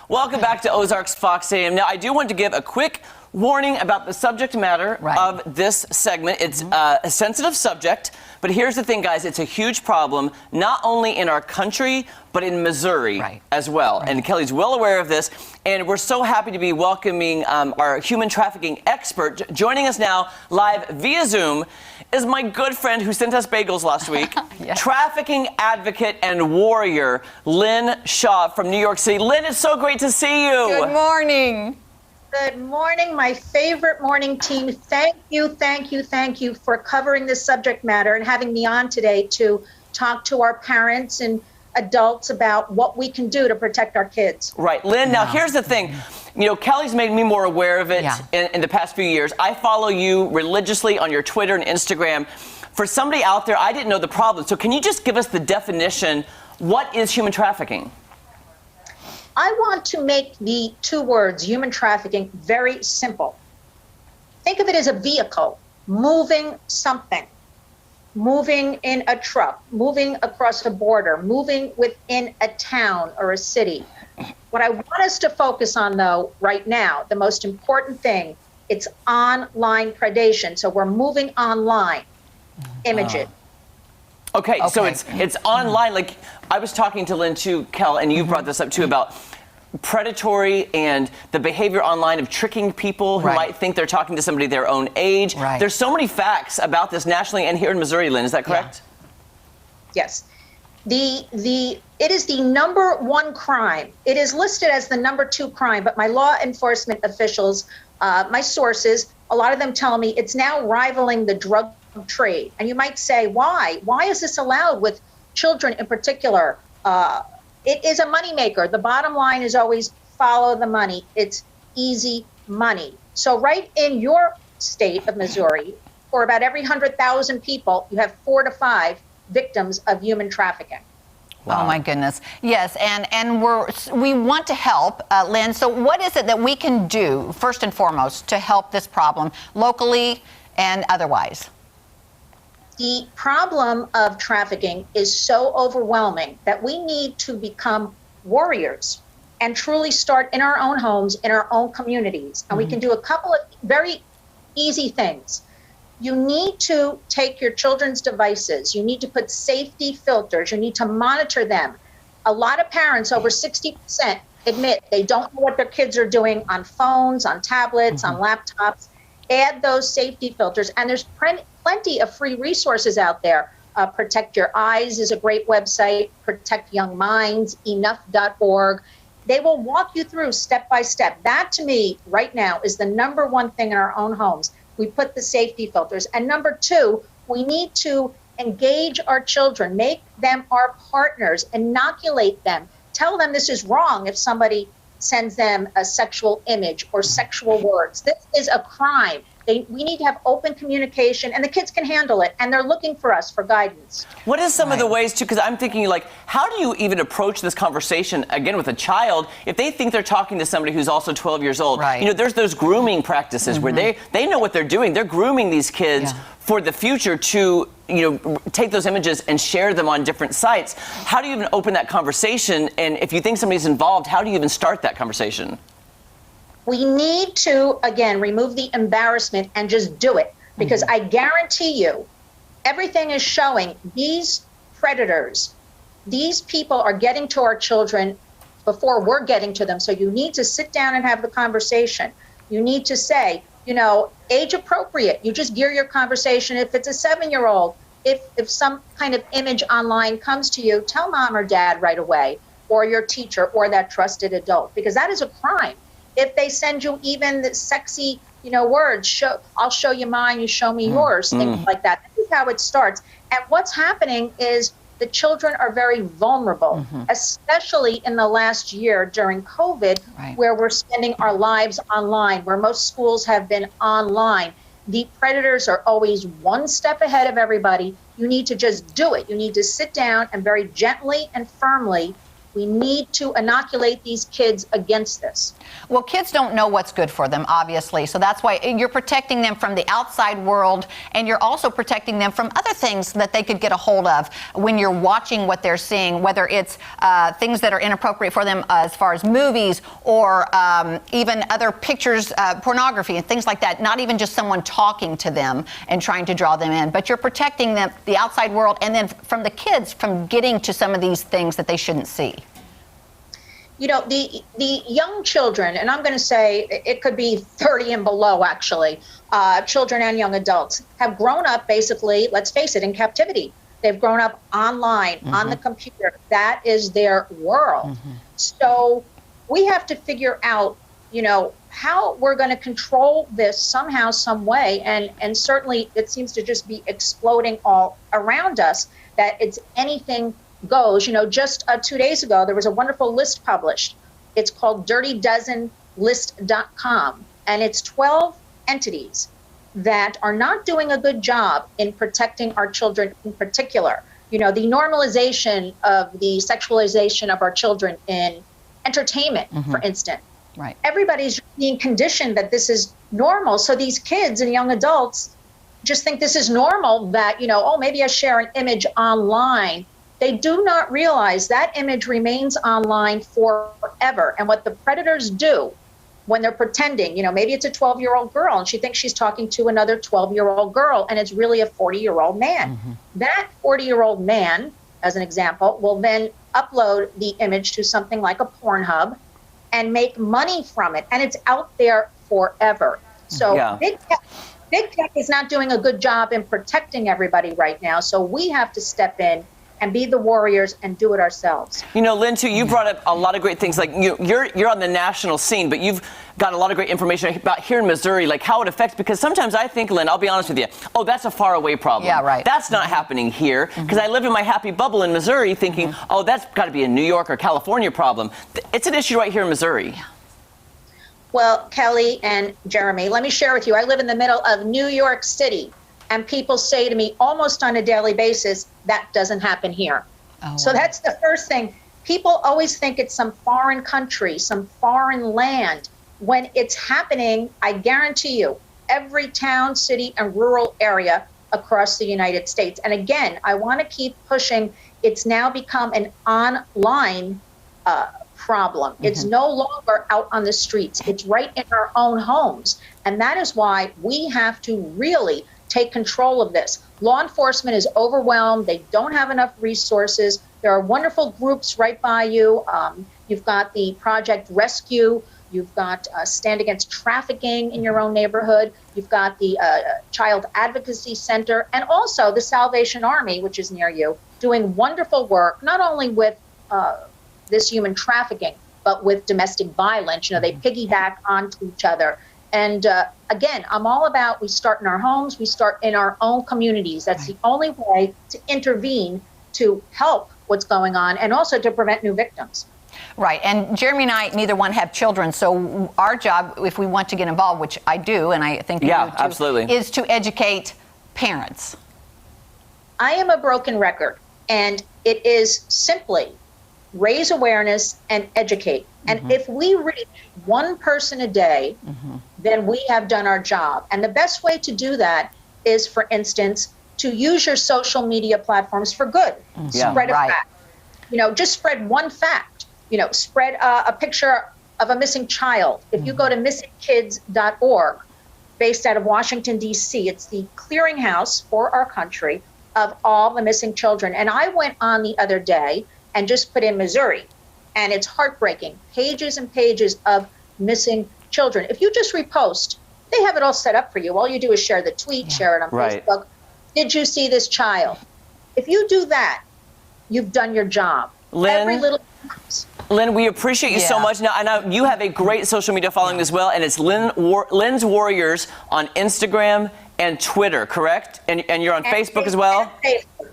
Welcome back to Ozarks Fox AM. Now, I do want to give a quick warning about the subject matter of this segment. It's a sensitive subject, but here's the thing, guys. It's a huge problem, not only in our country, but in Missouri as well. And Kelly's well aware of this, and we're so happy to be welcoming our human trafficking expert. Joining us now live via Zoom is my good friend who sent us bagels last week, trafficking advocate and warrior, Lynn Shaw from New York City. Lynn, it's so great to see you. Good morning. Good morning, my favorite morning team. Thank you for covering this subject matter and having me on today to talk to our parents and adults about what we can do to protect our kids. Right. Lynn, now here's the thing. You know, Kelly's made me more aware of it in the past few years. I follow you religiously on your Twitter and Instagram. For somebody out there, I didn't know the problem. So can you just give us the definition? What is human trafficking? I want to make the two words, human trafficking, very simple. Think of it as a vehicle, moving something, moving in a truck, moving across a border, moving within a town or a city. What I want us to focus on, though, right now, the most important thing, it's online predation. So we're moving online images. Okay, so it's online. Like, I was talking to Lynn too, Kel, and you brought this up too about predatory and the behavior online of tricking people who might think they're talking to somebody their own age. There's so many facts about this nationally and here in Missouri, Lynn. Is that correct? Yes. It is the #1 crime. It is listed as the #2 crime, but my law enforcement officials, my sources, a lot of them tell me it's now rivaling the drug trade. And you might say, why? Why is this allowed with children in particular? It is a moneymaker. The bottom line is always follow the money. It's easy money. So right in your state of Missouri, for about every 100,000 people, you have 4 to 5 victims of human trafficking. Wow. Oh my goodness. Yes, and we want to help, Lynn. So what is it that we can do, first and foremost, to help this problem locally and otherwise? The problem of trafficking is so overwhelming that we need to become warriors and truly start in our own homes, in our own communities. And we can do a couple of very easy things. You need to take your children's devices. You need to put safety filters. You need to monitor them. A lot of parents, over 60%, admit they don't know what their kids are doing on phones, on tablets, on laptops. Add those safety filters. And there's plenty of free resources out there. Protect Your Eyes is a great website. Protect Young Minds, enough.org. They will walk you through step by step. That, to me, right now, is the #1 thing in our own homes. We put the safety filters. And #2, we need to engage our children, make them our partners, inoculate them, tell them this is wrong if somebody sends them a sexual image or sexual words. This is a crime. We need to have open communication, and the kids can handle it, and they're looking for us for guidance. What is some of the ways, too, because I'm thinking, like, how do you even approach this conversation, again, with a child, if they think they're talking to somebody who's also 12 years old? You know, there's those grooming practices where they know what they're doing. They're grooming these kids for the future to, you know, take those images and share them on different sites. How do you even open that conversation? And if you think somebody's involved, how do you even start that conversation? We need to, again, remove the embarrassment and just do it. Because I guarantee you, everything is showing these predators, these people are getting to our children before we're getting to them. So you need to sit down and have the conversation. You need to say, you know, age appropriate. You just gear your conversation. If it's a 7-year-old, if some kind of image online comes to you, tell mom or dad right away, or your teacher or that trusted adult, because that is a crime. If they send you even the sexy, you know, words, I'll show you mine, you show me yours, things like that. This is how it starts. And what's happening is the children are very vulnerable, especially in the last year during COVID, where we're spending our lives online, where most schools have been online. The predators are always one step ahead of everybody. You need to just do it. You need to sit down and very gently and firmly We need to inoculate these kids against this. Well, kids don't know what's good for them, obviously. So that's why you're protecting them from the outside world, and you're also protecting them from other things that they could get a hold of when you're watching what they're seeing, whether it's things that are inappropriate for them as far as movies or even other pictures, pornography and things like that. Not even just someone talking to them and trying to draw them in, but you're protecting them, the outside world, and then from the kids from getting to some of these things that they shouldn't see. You know, the young children, and I'm going to say it could be 30 and below, actually, children and young adults have grown up basically, let's face it, in captivity. They've grown up online, on the computer. That is their world. So we have to figure out, you know, how we're going to control this somehow, some way. And certainly it seems to just be exploding all around us, that it's anything goes. You know, just 2 days ago, there was a wonderful list published. It's called DirtyDozenList.com, and it's 12 entities that are not doing a good job in protecting our children in particular. You know, the normalization of the sexualization of our children in entertainment, for instance. Right. Everybody's being conditioned that this is normal. So these kids and young adults just think this is normal, that, you know, oh, maybe I share an image online. They do not realize that image remains online forever. And what the predators do when they're pretending, you know, maybe it's a 12-year-old girl and she thinks she's talking to another 12-year-old girl, and it's really a 40-year-old man. That 40-year-old man, as an example, will then upload the image to something like a Pornhub and make money from it. And it's out there forever. So big tech is not doing a good job in protecting everybody right now. So we have to step in and be the warriors and do it ourselves. You know, Lynn, too, you brought up a lot of great things. Like, you're on the national scene, but you've got a lot of great information about here in Missouri, like how it affects, because sometimes I think, Lynn, I'll be honest with you, oh, that's a far away problem. Yeah, right. That's not happening here, because I live in my happy bubble in Missouri thinking, oh, that's got to be a New York or California problem. It's an issue right here in Missouri. Well, Kelly and Jeremy, let me share with you, I live in the middle of New York City. And people say to me almost on a daily basis, that doesn't happen here. Oh, so wow. that's the first thing. People always think it's some foreign country, some foreign land. When it's happening, I guarantee you, every town, city, and rural area across the United States. And again, I want to keep pushing. It's now become an online problem. It's no longer out on the streets. It's right in our own homes. And that is why we have to really take control of this. Law enforcement is overwhelmed. They don't have enough resources. There are wonderful groups right by you. You've got the Project Rescue. You've got Stand Against Trafficking in your own neighborhood. You've got the Child Advocacy Center, and also the Salvation Army, which is near you, doing wonderful work, not only with this human trafficking, but with domestic violence. You know, they piggyback onto each other. And again, I'm all about, we start in our homes, we start in our own communities. That's the only way to intervene, to help what's going on, and also to prevent new victims. Right. And Jeremy and I, neither one have children. So our job, if we want to get involved, which I do, and I think you do too, absolutely, is to educate parents. I am a broken record, and it is simply raise awareness and educate. And if we reach one person a day, then we have done our job. And the best way to do that is, for instance, to use your social media platforms for good. Spread a fact. You know, just spread one fact. You know, spread a picture of a missing child. If you go to missingkids.org, based out of Washington, D.C., it's the clearinghouse for our country of all the missing children. And I went on the other day and just put in Missouri. And it's heartbreaking. Pages and pages of missing children. If you just repost, they have it all set up for you. All you do is share the tweet, share it on Facebook. Did you see this child? If you do that, you've done your job. Lynn, every little. Lynn, we appreciate you so much. Now, I know you have a great social media following as well, and it's Lynn's Warriors on Instagram and Twitter, correct? And you're on Facebook as well?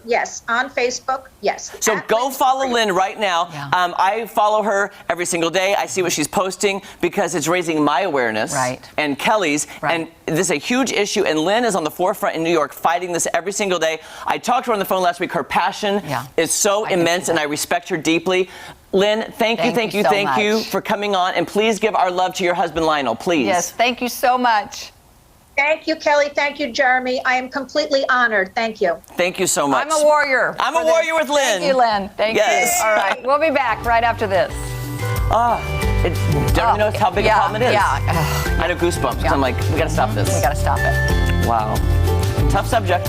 Yes, on Facebook, yes. So go follow Lynn right now. I follow her every single day. I see what she's posting because it's raising my awareness and Kelly's. And this is a huge issue, and Lynn is on the forefront in New York fighting this every single day. I talked to her on the phone last week. Her passion is so immense, and I respect her deeply. Lynn, thank you so much. for coming on. And please give our love to your husband, Lionel, please. Yes, thank you so much. Thank you, Kelly. Thank you, Jeremy. I am completely honored. Thank you. Thank you so much. I'm a warrior. I'm a warrior with Lynn. Thank you, Lynn. Thank Yes. you. All right, we'll be back right after this. Jeremy knows how big a problem it is. Yeah. I know goosebumps. 'Cause I'm like, we got to stop this. We got to stop it. Wow. Tough subject.